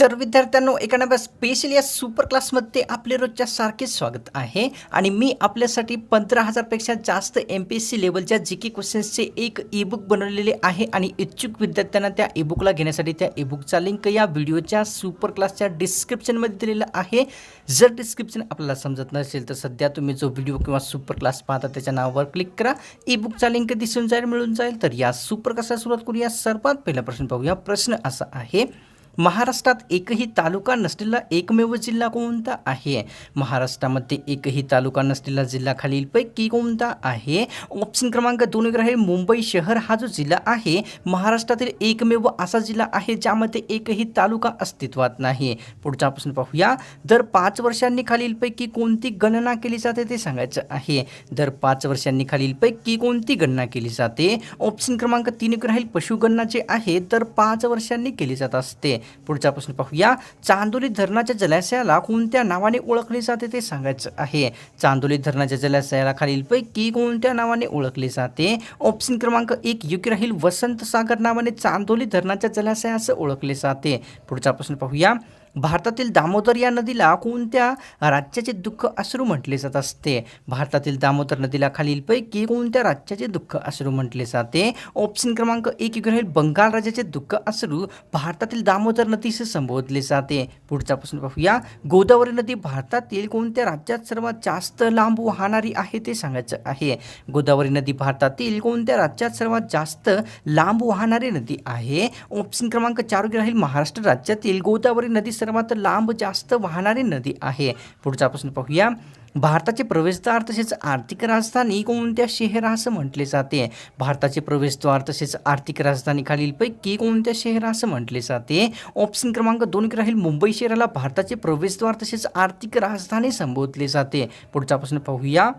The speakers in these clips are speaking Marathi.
तर विद्यार्थ्यांनो एका नव्या स्पेशल या सुपर क्लासमध्ये आपले रोजच्या सारखे स्वागत आहे आणि मी आपल्यासाठी 15,000 पेक्षा जास्त MPSC लेवलच्या जीके क्वेश्चन्सचे एक ईबुक बनवलेले आहे आणि इच्छुक विद्यार्थ्यांना त्या ईबुकला घेण्यासाठी त्या ईबुकचा लिंक या व्हिडिओच्या सुपर क्लासच्या डिस्क्रिप्शनमध्ये दिलेला आहे। जर डिस्क्रिप्शन आपल्याला समजत नसेल तर सध्या तुम्ही जो व्हिडिओ किंवा सुपर क्लास पाहता त्याच्या नावावर क्लिक करा, ईबुकचा लिंक दिसून जाईल मिळून जाईल। तर या सुपर क्लासला सुरुवात करूया। सर्वात पहिला प्रश्न पाहूया। प्रश्न असा आहे, महाराष्ट्रात एकही तालुका नसलेला एकमेव जिल्हा कोणता आहे? महाराष्ट्रामध्ये एकही तालुका नसलेला जिल्हा खालीलपैकी कोणता आहे? ऑप्शन क्रमांक 2 आहे मुंबई शहर हा जो जिल्हा आहे महाराष्ट्रातील एकमेव असा जिल्हा आहे ज्यामध्ये एकही तालुका अस्तित्वात नाही। पुढचा प्रश्न पाहूया। दर 5 वर्षांनी खालीलपैकी कोणती गणना केली जाते ते सांगायचं आहे। दर 5 वर्षांनी खालीलपैकी कोणती गणना केली जाते? ऑप्शन क्रमांक 3 राहील पशुगणना जे आहे दर 5 वर्षांनी केली जात असते। पुढचा प्रश्न पाहूया। चांदोली धरणाच्या जलाशयाला कोणत्या नावाने ओळखले जाते ते सांगायचं आहे। चांदोली धरणाच्या जलाशयाला खालीलपैकी कोणत्या नावाने ओळखले जाते? ऑप्शन क्रमांक 1 योग्य राहील वसंत सागर नावाने चांदोली धरणाच्या जलाशयास ओळखले जाते। पुढचा प्रश्न पाहूया। भारतातील दामोदर या नदीला कोणत्या राज्याचे दुःख अश्रू म्हटले जात असते? भारतातील दामोदर नदीला खालीलपैकी कोणत्या राज्याचे दुःख अश्रू म्हटले जाते? ऑप्शन क्रमांक 1 राहील बंगाल राज्याचे दुःख अश्रू भारतातील दामोदर नदीस संबोधले जाते। पुढचा प्रश्न पाहूया। गोदावरी नदी भारतातील कोणत्या राज्यात सर्वात जास्त लांब वाहणारी आहे ते सांगायचं आहे। गोदावरी नदी भारतातील कोणत्या राज्यात सर्वात जास्त लांब वाहणारी नदी आहे? ऑप्शन क्रमांक 4 राहील महाराष्ट्र राज्यातील गोदावरी नदी सर्वात लांब जास्त वाहणारी नदी आहे। पुढचा प्रश्न पाहूया। भारताचे प्रवेशद्वार तसेच आर्थिक राजधानी कोणत्या शहरास म्हटले जाते? भारताचे प्रवेशद्वार तसेच आर्थिक राजधानी खालीलपैकी कोणत्या शहरास म्हटले जाते? ऑप्शन क्रमांक 2 राहील मुंबई शहराला भारताचे प्रवेशद्वार तसेच आर्थिक राजधानी संबोधले जाते। पुढचा प्रश्न पाहूया।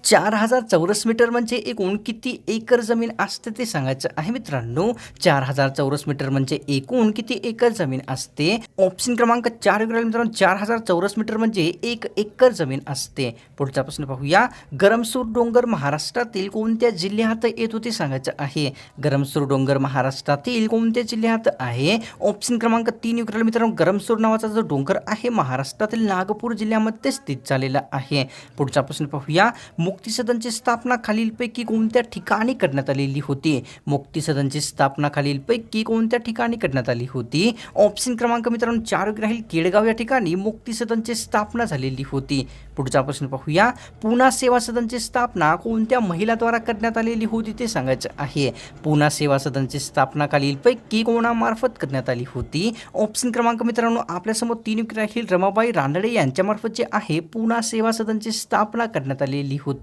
4000 चौरस मीटर म्हणजे एकूण किती एकर जमीन असते ते सांगायचं आहे मित्रांनो। 4000 चौरस मीटर म्हणजे एकूण किती एकर जमीन असते? ऑप्शन क्रमांक 4 मित्रांनो 4000 चौरस मीटर म्हणजे 1 एकर जमीन असते। पुढचा प्रश्न पाहूया। गरमसूर डोंगर महाराष्ट्रातील कोणत्या जिल्ह्यात येतो ते सांगायचं आहे। गरमसूर डोंगर महाराष्ट्रातील कोणत्या जिल्ह्यात आहे? ऑप्शन क्रमांक 3 मित्रांनो गरमसूर नावाचा जो डोंगर आहे महाराष्ट्रातील नागपूर जिल्ह्यामध्ये स्थित झालेला आहे। पुढचा प्रश्न पाहूया। मुक्ती सदनची स्थापना खालीलपैकी कोणत्या ठिकाणी करण्यात आलेली होती? मुक्ती सदनची स्थापना खालीलपैकी कोणत्या ठिकाणी करण्यात आली होती? ऑप्शन क्रमांक मित्रांनो 4 राहील केळगाव या ठिकाणी मुक्ती सदनची स्थापना झालेली होती। पुढचा प्रश्न पाहूया। पुणा सेवा सदनची स्थापना कोणत्या महिलाद्वारा करण्यात आलेली होती ते सांगायचं आहे। पुणा सेवा सदनची स्थापना खालीलपैकी कोणामार्फत करण्यात आली होती? ऑप्शन क्रमांक मित्रांनो आपल्यासमोर 3 राहील रमाबाई रानडे यांच्यामार्फत जे आहे पुणा सेवा सदनची स्थापना करण्यात आलेली होती।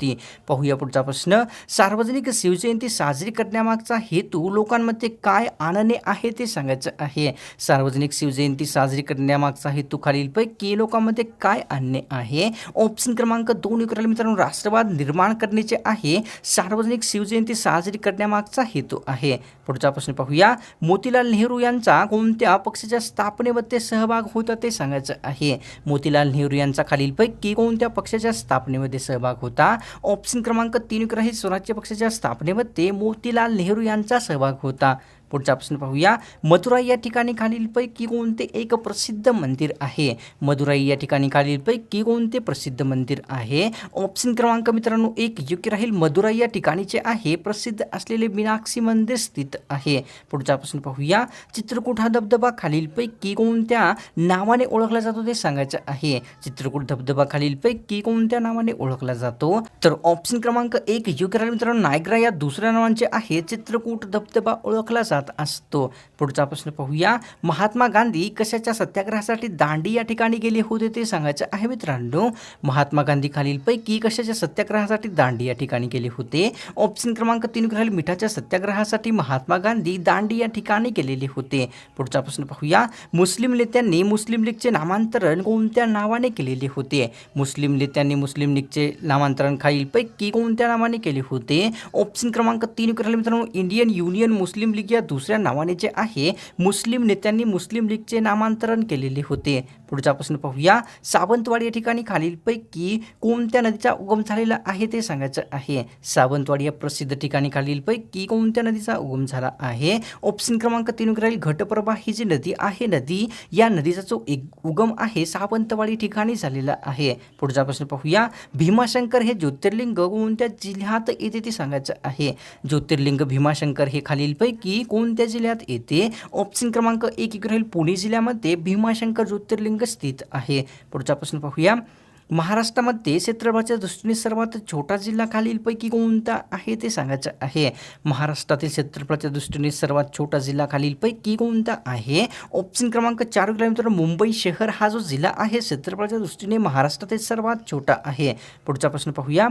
पाहूया पुढचा प्रश्न। सार्वजनिक शिवजयंती साजरी करण्यामागचा हेतू लोकांमध्ये काय आणणे आहे ते सांगायचं आहे। सार्वजनिक शिवजयंती साजरी करण्यामागचा हेतू खालीलपैकी लोकांमध्ये काय आणणे आहे? ऑप्शन क्रमांक 2 मित्रांनो राष्ट्रवाद निर्माण करण्याचे आहे सार्वजनिक शिवजयंती साजरी करण्यामागचा हेतू आहे। पुढचा प्रश्न पाहूया। मोतीलाल नेहरू यांचा कोणत्या पक्षाच्या स्थापनेमध्ये सहभाग होता ते सांगायचं आहे। मोतीलाल नेहरू यांचा खालीलपैकी कोणत्या पक्षाच्या स्थापनेमध्ये सहभाग होता? ऑप्शन क्रमांक 3 राहील स्वराज्य पक्षाच्या स्थापनेमध्ये मोतीलाल नेहरू यांचा सहभाग होता। पुढचा प्रश्न पाहूया। मदुराई या ठिकाणी खालीलपैकी कोणते एक प्रसिद्ध मंदिर आहे? मदुराई या ठिकाणी खालीलपैकी कोणते प्रसिद्ध मंदिर आहे? ऑप्शन क्रमांक मित्रांनो 1 योग्य राहील मदुराई या ठिकाणीचे आहे प्रसिद्ध असलेले मीनाक्षी मंदिर स्थित आहे। पुढचा प्रश्न पाहूया। चित्रकूट हा धबधबा खालीलपैकी कोणत्या नावाने ओळखला जातो ते सांगायचं आहे। चित्रकूट धबधबा खालीलपैकी कोणत्या नावाने ओळखला जातो? तर ऑप्शन क्रमांक 1 योग्य राहील मित्रांनो नायग्रा या दुसऱ्या नावाचे आहे चित्रकूट धबधबा ओळखला असतो। पुढचा प्रश्न पाहूया। महात्मा गांधी कशाच्या सत्याग्रहासाठी दांडी या ठिकाणी गेले होते ते सांगायचं आहे मित्रांनो। महात्मा गांधी खालीलपैकी कशाच्या सत्याग्रहासाठी दांडी या ठिकाणी गेले होते? ऑप्शन क्रमांक 3 राहील मिठाच्या सत्याग्रहासाठी महात्मा गांधी दांडी या ठिकाणी गेलेले होते। पुढचा प्रश्न पाहूया। मुस्लिम नेत्यांनी मुस्लिम लीगचे नामांतरण कोणत्या नावाने केलेले होते? मुस्लिम नेत्यांनी मुस्लिम लीगचे नामांतरण खालीलपैकी कोणत्या नावाने केले होते? ऑप्शन क्रमांक 3 राहील मित्रांनो इंडियन युनियन मुस्लिम लीग या दुसऱ्या नावाने जे आहे मुस्लिम नेत्यांनी मुस्लिम लीगचे नामांतरण केलेले होते. पुढचा प्रश्न पाहूया. सावंतवाडी या ठिकाणी खालीलपैकी कोणत्या नदीचा उगम झालेला आहे ते सांगायचं आहे. सावंतवाडी या प्रसिद्ध ठिकाणी खालीलपैकी कोणत्या नदीचा उगम झाला आहे. ऑप्शन क्रमांक 3 राहील घटप्रभा ही जी नदी आहे या नदीचा जो उगम आहे सावंतवाडी ठिकाणी झालेला आहे. पुढचा प्रश्न पाहूया. भीमाशंकर हे ज्योतिर्लिंग कोणत्या जिल्ह्यात येते ते सांगायचं आहे. ज्योतिर्लिंग भीमाशंकर हे खालीलपैकी कोणत्या जिल्ह्यात येते. ऑप्शन क्रमांक 1 राहील पुणे जिल्ह्यामध्ये भीमाशंकर ज्योतिर्लिंग स्थित आहे. पुढचा प्रश्न पाहूया. महाराष्ट्रामध्ये क्षेत्रफळाच्या दृष्टीने सर्वात छोटा जिल्हा खालीलपैकी कोणता आहे ते सांगायचं आहे. महाराष्ट्रातील क्षेत्रफळाच्या दृष्टीने सर्वात छोटा जिल्हा खालीलपैकी कोणता आहे. ऑप्शन क्रमांक 4 किलोमीटर मुंबई शहर हा जो जिल्हा आहे क्षेत्रफळाच्या दृष्टीने महाराष्ट्रातील सर्वात छोटा आहे. पुढचा प्रश्न पाहूया.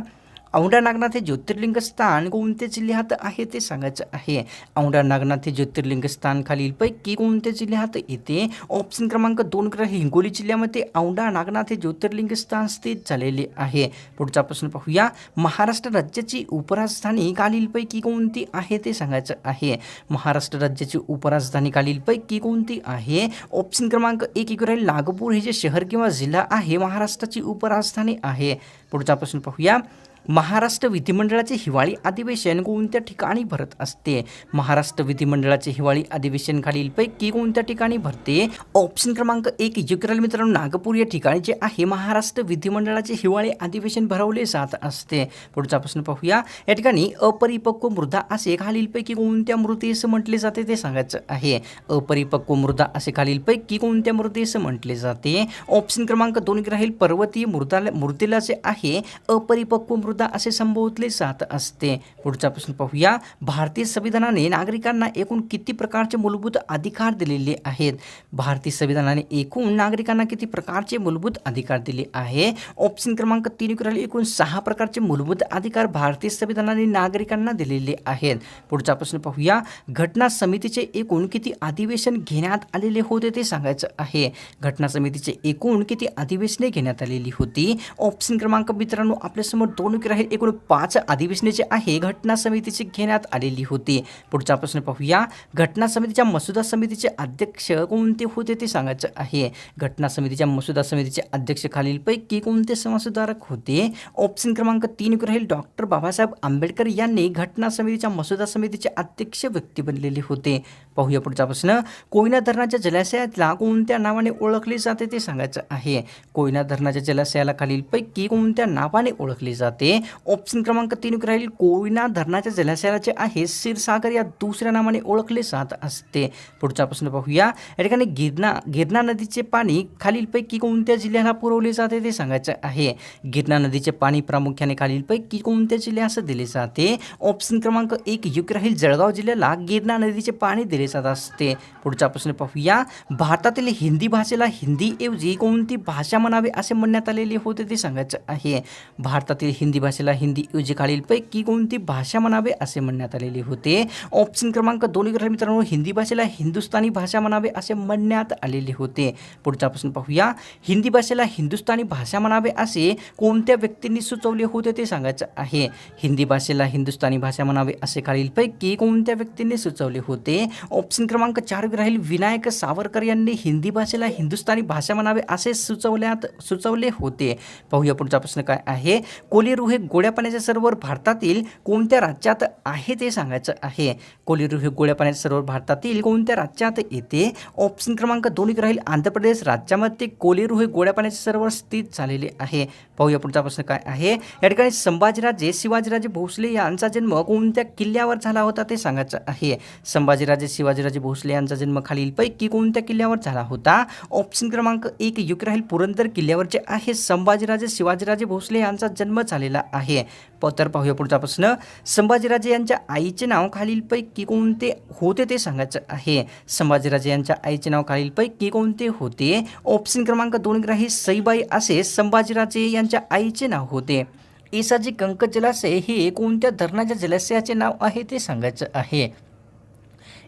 औंढा नागनाथ हे ज्योतिर्लिंग स्थान कोणत्या जिल्ह्यात आहे ते सांगायचं आहे. औंढा नागनाथ हे ज्योतिर्लिंग स्थान खालीलपैकी कोणत्या जिल्ह्यात येते. ऑप्शन क्रमांक 2 हिंगोली जिल्ह्यामध्ये औंढा नागनाथ हे ज्योतिर्लिंग स्थान स्थित झालेले आहे. पुढचा प्रश्न पाहूया. महाराष्ट्र राज्याची उपराजधानी खालीलपैकी कोणती आहे ते सांगायचं आहे. महाराष्ट्र राज्याची उपराजधानी खालीलपैकी कोणती आहे. ऑप्शन क्रमांक 1 राहील नागपूर हे जे शहर किंवा जिल्हा आहे महाराष्ट्राची उपराजधानी आहे. पुढचा प्रश्न पाहूया. महाराष्ट्र विधिमंडळाचे हिवाळी अधिवेशन कोणत्या ठिकाणी भरत असते. महाराष्ट्र विधिमंडळाचे हिवाळी अधिवेशन खालीलपैकी कोणत्या ठिकाणी भरते. ऑप्शन क्रमांक 1 युक्राल मित्रांनो नागपूर या ठिकाणी जे आहे महाराष्ट्र विधिमंडळाचे हिवाळी अधिवेशन भरवले जात असते. पुढचा प्रश्न पाहूया. या ठिकाणी अपरिपक्व मृदा असे खालीलपैकी कोणत्या मृदेस म्हटले जाते ते सांगायचं आहे. अपरिपक्व मृदा असे खालीलपैकी कोणत्या मृदेस म्हटले जाते. ऑप्शन क्रमांक 2 राहील पर्वतीय मृदेला जे आहे अपरिपक्व मृदा असे संबोधले जात असते. पुढचा प्रश्न पाहूया. भारतीय संविधानाने नागरिकांना एकूण किती प्रकारचे मूलभूत अधिकार दिलेले आहेत. भारतीय संविधानाने एकूण नागरिकांना किती प्रकारचे मूलभूत अधिकार दिले आहे. ऑप्शन क्रमांक 3 राहील एकूण 6 प्रकारचे मूलभूत अधिकार भारतीय संविधानाने नागरिकांना दिलेले आहेत. पुढचा प्रश्न पाहूया. घटना समितीचे एकूण किती अधिवेशन घेण्यात आलेले होते ते सांगायचं आहे. घटना समितीचे एकूण किती अधिवेशने घेण्यात आलेली होती. ऑप्शन क्रमांक मित्रांनो आपल्यासमोर 2 राहील एकूण 5 अधिवेशने जे आहे घटना समितीची घेण्यात आलेली होती. पुढचा प्रश्न पाहूया. घटना समितीच्या मसुदा समितीचे अध्यक्ष कोणते होते ते सांगायचं आहे. घटना समितीच्या मसुदा समितीचे अध्यक्ष खालीलपैकी कोणते मसुदारक होते. ऑप्शन क्रमांक 3 राहील डॉक्टर बाबासाहेब आंबेडकर यांनी घटना समितीच्या मसुदा समितीचे अध्यक्ष व्यक्ती बनलेले होते. पाहूया पुढचा प्रश्न. कोयना धरणाच्या जलाशयाला कोणत्या नावाने ओळखले जाते ते सांगायचं आहे. कोयना धरणाच्या जलाशयाला खालीलपैकी कोणत्या नावाने ओळखले जाते. ऑप्शन क्रमांक 3 राहील कोयना धरणाच्या जलाशयाचे आहे क्षीरसागर या दुसऱ्या नावाने ओळखले जात असते. पुढचा प्रश्न पाहूया. या ठिकाणी गिरणा नदीचे पाणी खालीलपैकी कोणत्या जिल्ह्याला पुरवले जाते ते सांगायचं आहे. गिरणा नदीचे पाणी प्रामुख्याने खालीलपैकी कोणत्या जिल्ह्यास दिले जाते. ऑप्शन क्रमांक 1 राहील जळगाव जिल्ह्याला गिरणा नदीचे पाणी दिले जात असते. पुढचा प्रश्न पाहूया. भारतातील हिंदी भाषेला हिंदीऐवजी कोणती भाषा म्हणावे असे म्हणण्यात आलेले होते ते सांगायचं आहे. भारतातील हिंदी भाषेला हिंदीऐवजी खालीलपैकी कोणती भाषा म्हणावे असे म्हणण्यात आलेले होते. ऑप्शन क्रमांक 2 मित्रांनो हिंदी भाषेला हिंदुस्थानी भाषा म्हणावे असे म्हणण्यात आलेले होते. पुढचा प्रश्न पाहूया. हिंदी भाषेला हिंदुस्थानी भाषा म्हणावे असे कोणत्या व्यक्तींनी सुचवले होते ते सांगायचं आहे. हिंदी भाषेला हिंदुस्थानी भाषा म्हणावे असे खालीलपैकी कोणत्या व्यक्तींनी सुचवले होते. ऑप्शन क्रमांक 4 राहील विनायक सावरकर यांनी हिंदी भाषेला हिंदुस्थानी भाषा म्हणावे असे सुचवले होते. पाहूया पुढचा प्रश्न काय आहे. कोलेरू हे गोड्या पाण्याचे सरोवर भारतातील कोणत्या राज्यात आहे ते सांगायचं आहे. कोलेरू हे गोड्या पाण्याचे सरोवर भारतातील कोणत्या राज्यात येते. ऑप्शन क्रमांक 2 राहील आंध्र प्रदेश राज्यामध्ये कोलेरू हे गोड्या पाण्याचे सरोवर स्थित झालेले आहे. पाहूया पुढचा प्रश्न काय आहे. या ठिकाणी संभाजीराजे शिवाजीराजे भोसले यांचा जन्म कोणत्या किल्ल्यावर झाला होता ते सांगायचं आहे. संभाजीराजे शिवाजीराजे भोसले यांचा जन्म खालीलपैकी कोणत्या किल्ल्यावर झाला होता. ऑप्शन क्रमांक 1 राहील पुरंदर किल्ल्यावर जे आहे संभाजीराजे शिवाजीराजे भोसले यांचा जन्म झालेला आहे. तर पाहूया पुढचा प्रश्न. संभाजीराजे यांच्या आईचे नाव खालीलपैकी कोणते होते ते सांगायचं आहे. संभाजीराजे यांच्या आईचे नाव खालीलपैकी कोणते होते. ऑप्शन क्रमांक 2 राहील सईबाई असे संभाजीराजे यांच्या आईचे नाव होते. येसाजी कंक जलाशय हे कोणत्या धरणाच्या जलाशयाचे नाव आहे ते सांगायचं आहे.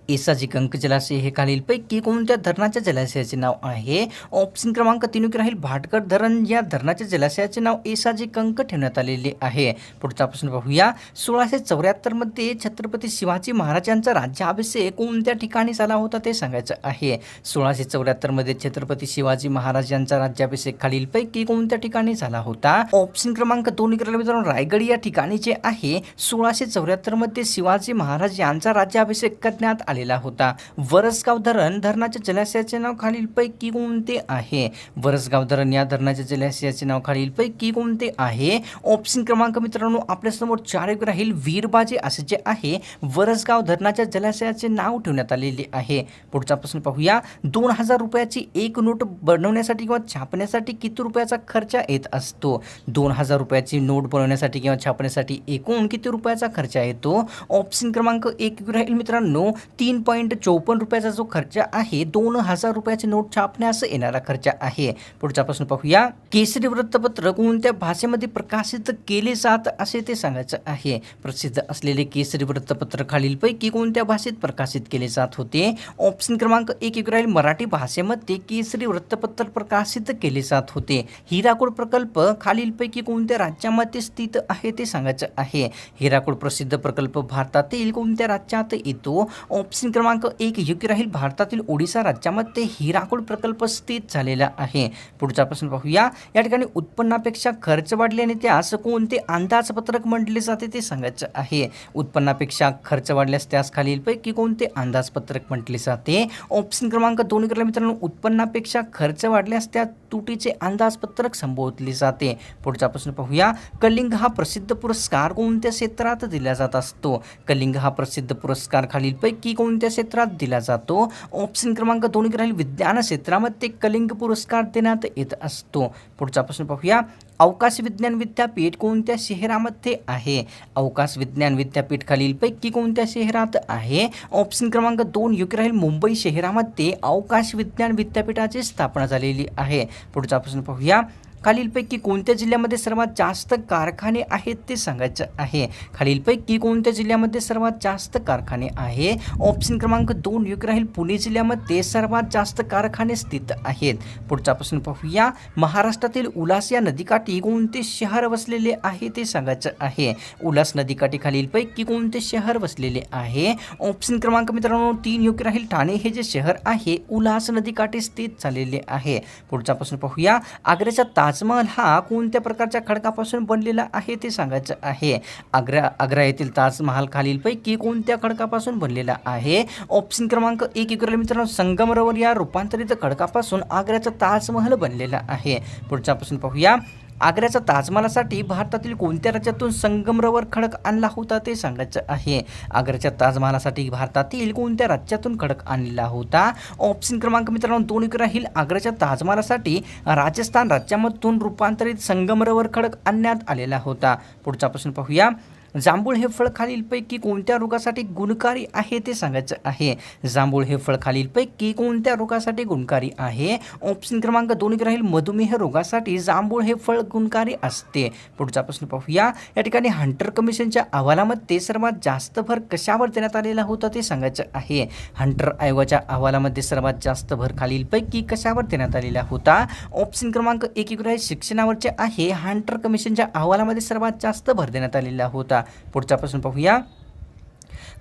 एसाजी कंक जलाशय हे खालीलपैकी कोणत्या धरणाच्या जलाशयाचे नाव आहे? ऑप्शन क्रमांक 3 राहील भाटकर धरण. या धरणाच्या जलाशयाचे नाव एसाजी कंक ठेवण्यात आलेले आहे. पुढचा प्रश्न पाहूया. 1674 मध्ये छत्रपती शिवाजी महाराजांचा राज्याभिषेक कोणत्या ठिकाणी झाला होता ते सांगायचं आहे. 1674 मध्ये छत्रपती शिवाजी महाराजांचा राज्याभिषेक खालीलपैकी कोणत्या ठिकाणी झाला होता? ऑप्शन क्रमांक 2 मित्रांनो रायगड या ठिकाणी जे आहे 1674 मध्ये शिवाजी महाराज यांचा राज्याभिषेक करण्यात आलेला होता. वरसगाव धरण धरणाच्या जलाशयाचे नाव खालीलपैकी कोणते आहे? वरसगाव धरण या धरणाच्या जलाशयाचे नाव खालीलपैकी कोणते आहे? ऑप्शन क्रमांक मित्रांनो आपल्यासमोर 4 राहील वीरबाजी असे जे आहे वरसगाव धरणाच्या जलाशयाचे नाव ठेवण्यात आलेले आहे. पुढचा प्रश्न पाहूया. 2000 रुपयाची एक नोट बनवण्यासाठी किंवा छापण्यासाठी किती रुपयाचा खर्च येत असतो? 2000 रुपयाची नोट बनवण्यासाठी किंवा छापण्यासाठी एकूण किती रुपयाचा खर्च येतो? ऑप्शन क्रमांक 1 राहील मित्रांनो 3.54 रुपयाचा जो खर्च आहे 2000 रुपयाची नोट छापण्यास येणारा खर्च आहे. पुढचा प्रश्न पाहूया. केसरी वृत्तपत्र कोणत्या भाषेमध्ये प्रकाशित केले जात असे ते सांगायचं आहे. प्रसिद्ध असलेले केसरी वृत्तपत्र खालीलपैकी कोणत्या भाषेत प्रकाशित केले जात होते? ऑप्शन क्रमांक 1 राहील मराठी भाषेमध्ये केसरी वृत्तपत्र प्रकाशित केले जात होते. हिराकूड प्रकल्प खालीलपैकी कोणत्या राज्यामध्ये स्थित आहे ते सांगायचं आहे. हिराकूड प्रसिद्ध प्रकल्प भारतातील कोणत्या राज्यात येतो? ऑप्शन क्रमांक 1 योग्य राहील भारतातील ओडिशा राज्यामध्ये हिराकूड प्रकल्प स्थित झालेला आहे. पुढचा प्रश्न पाहूया. या ठिकाणी उत्पन्नापेक्षा खर्च वाढल्याने त्यास कोणते अंदाजपत्रक म्हटले जाते ते सांगायचं आहे. उत्पन्नापेक्षा खर्च वाढल्यास त्यास खालीलपैकी कोणते अंदाजपत्रक म्हटले जाते? ऑप्शन क्रमांक 2 मित्रांनो उत्पन्नापेक्षा खर्च वाढल्यास त्या तुटीचे अंदाजपत्रक संबोधले जाते. पुढचा प्रश्न पाहूया. कलिंग हा प्रसिद्ध पुरस्कार कोणत्या क्षेत्रात दिला जात असतो? कलिंग हा प्रसिद्ध पुरस्कार खालीलपैकी कोणत्या क्षेत्रात दिला जातो? ऑप्शन क्रमांक 2 राहील विज्ञान क्षेत्रामध्ये कलिंग पुरस्कार देण्यात येत असतो. पुढचा प्रश्न पाहूया. अवकाश विज्ञान विद्यापीठ कोणत्या शहरामध्ये आहे? अवकाश विज्ञान विद्यापीठ खालीलपैकी कोणत्या शहरात आहे? ऑप्शन क्रमांक 2 योग्य राहील मुंबई शहरामध्ये अवकाश विज्ञान विद्यापीठाची स्थापना झालेली आहे. पुढचा प्रश्न पाहूया. खालीलपैकी कोणत्या जिल्ह्यामध्ये सर्वात जास्त कारखाने आहेत ते सांगायचं आहे. खालीलपैकी कोणत्या जिल्ह्यामध्ये सर्वात जास्त कारखाने आहे? ऑप्शन क्रमांक 2 योग्य राहील पुणे जिल्ह्यामध्ये सर्वात जास्त कारखाने स्थित आहेत. पुढचा प्रश्न पाहूया. महाराष्ट्रातील उल्हास या नदीकाठी कोणते शहर वसलेले आहे ते सांगायचं आहे. उल्हास नदीकाठी खालीलपैकी कोणते शहर वसलेले आहे? ऑप्शन क्रमांक मित्रांनो 3 योग्य राहील ठाणे हे जे शहर आहे उल्हास नदीकाठी स्थित झालेले आहे. पुढचा प्रश्न पाहूया. आग्र्याचा ताजमहल हा कोणत्या प्रकारच्या खडकापासून बनलेला आहे ते सांगायचं आहे. आग्रा येथील ताजमहल खालीलपैकी कोणत्या खडकापासून बनलेला आहे? ऑप्शन क्रमांक 1 मित्रांनो संगमरवर या रूपांतरित खडकापासून आग्र्याचा ताजमहल बनलेला आहे. पुढचा प्रश्न पाहूया. आग्र्याच्या ताजमहालासाठी भारतातील कोणत्या राज्यातून संगमरवर खडक आणला होता ते सांगायचं आहे. आग्र्याच्या ताजमहालासाठी भारतातील कोणत्या राज्यातून खडक आणला होता? ऑप्शन क्रमांक मित्रांनो 2 राहील. आग्र्याच्या ताजमहालासाठी राजस्थान राज्यामधून रूपांतरित संगमरवर खडक आणण्यात आलेला होता. पुढचा प्रश्न पाहूया. जांभूळ हे फळ खालीलपैकी कोणत्या रोगासाठी गुणकारी आहे ते सांगायचं आहे. जांभूळ हे फळ खालीलपैकी कोणत्या रोगासाठी गुणकारी आहे? ऑप्शन क्रमांक 2 राहील मधुमेह रोगासाठी जांभूळ हे फळ गुणकारी असते. पुढचा प्रश्न पाहूया. या ठिकाणी हंटर कमिशनच्या अहवालामध्ये सर्वात जास्त भर कशावर देण्यात आलेला होता ते सांगायचं आहे. हंटर आयोगाच्या अहवालामध्ये सर्वात जास्त भर खालीलपैकी कशावर देण्यात आलेला होता? ऑप्शन क्रमांक 1 राहील शिक्षणावरचे आहे. हंटर कमिशनच्या अहवालामध्ये सर्वात जास्त भर देण्यात आलेला होता. पुढचा प्रश्न पाहूया.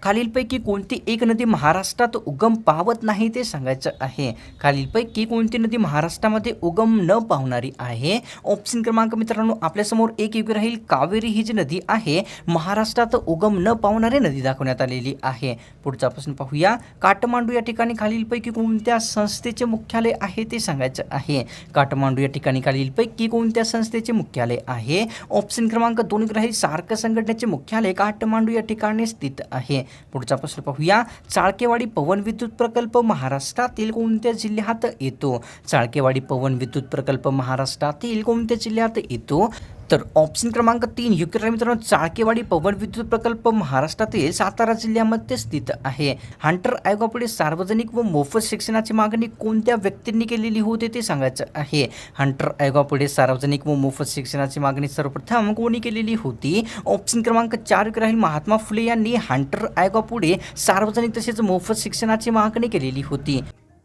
खालीलपैकी कोणती एक नदी महाराष्ट्रात उगम पावत नाही ते सांगायचं आहे. खालीलपैकी कोणती नदी महाराष्ट्रामध्ये उगम न पावणारी आहे? ऑप्शन क्रमांक मित्रांनो आपल्यासमोर 1 राहील. कावेरी ही जी नदी आहे महाराष्ट्रात उगम न पावणारी नदी दाखवण्यात आलेली आहे. पुढचा प्रश्न पाहूया. काठमांडू या ठिकाणी खालीलपैकी कोणत्या संस्थेचे मुख्यालय आहे ते सांगायचं आहे. काठमांडू या ठिकाणी खालीलपैकी कोणत्या संस्थेचे मुख्यालय आहे? ऑप्शन क्रमांक 2 राहील. सार्क संघटनेचे मुख्यालय काठमांडू या ठिकाणी स्थित आहे. पुढचा प्रश्न पाहूया. चाळकेवाडी पवन विद्युत प्रकल्प महाराष्ट्रातील कोणत्या जिल्ह्यात येतो? चाळकेवाडी पवन विद्युत प्रकल्प महाराष्ट्रातील कोणत्या जिल्ह्यात येतो? तर ऑप्शन क्रमांक 3 योग्य राहील मित्रांनो, चाळकेवाडी पवन विद्युत प्रकल्प महाराष्ट्रातील सातारा जिल्ह्यामध्ये स्थित आहे. हंटर आयोगापुढे सार्वजनिक व मोफत शिक्षणाची मागणी कोणत्या व्यक्तींनी केलेली होती ते सांगायचं आहे. हंटर आयोगापुढे सार्वजनिक व मोफत शिक्षणाची मागणी सर्वप्रथम कोणी केलेली होती? ऑप्शन क्रमांक 4 योग्य राहील, महात्मा फुले यांनी हंटर आयोगापुढे सार्वजनिक तसेच मोफत शिक्षणाची मागणी केलेली होती.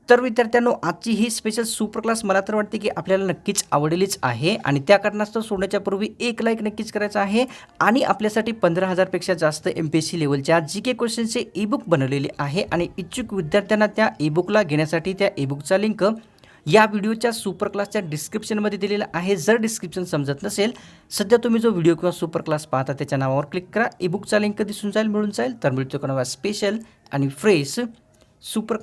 तर विद्यार्थ्यांनो, आजची ही स्पेशल सुपर क्लास मला तर वाटते की आपल्याला नक्कीच आवडलीच आहे आणि त्या कारणास्तव सोडण्याच्या पूर्वी एक लाईक नक्कीच करायचं आहे आणि आपल्यासाठी 15,000पेक्षा जास्त MPSC लेवलच्या GK क्वेश्चनचे ईबुक बनवलेले आहे आणि इच्छुक विद्यार्थ्यांना त्या ईबुकला घेण्यासाठी त्या ईबुकचा लिंक या व्हिडिओच्या सुपर क्लासच्या डिस्क्रिप्शनमध्ये दिलेला आहे. जर डिस्क्रिप्शन समजत नसेल, सध्या तुम्ही जो व्हिडिओ किंवा सुपर क्लास पाहता त्याच्या नावावर क्लिक करा, ईबुकचा लिंक दिसून जाईल, मिळून जाईल. तर मिळतो का नवा स्पेशल आणि फ्रेश सुपर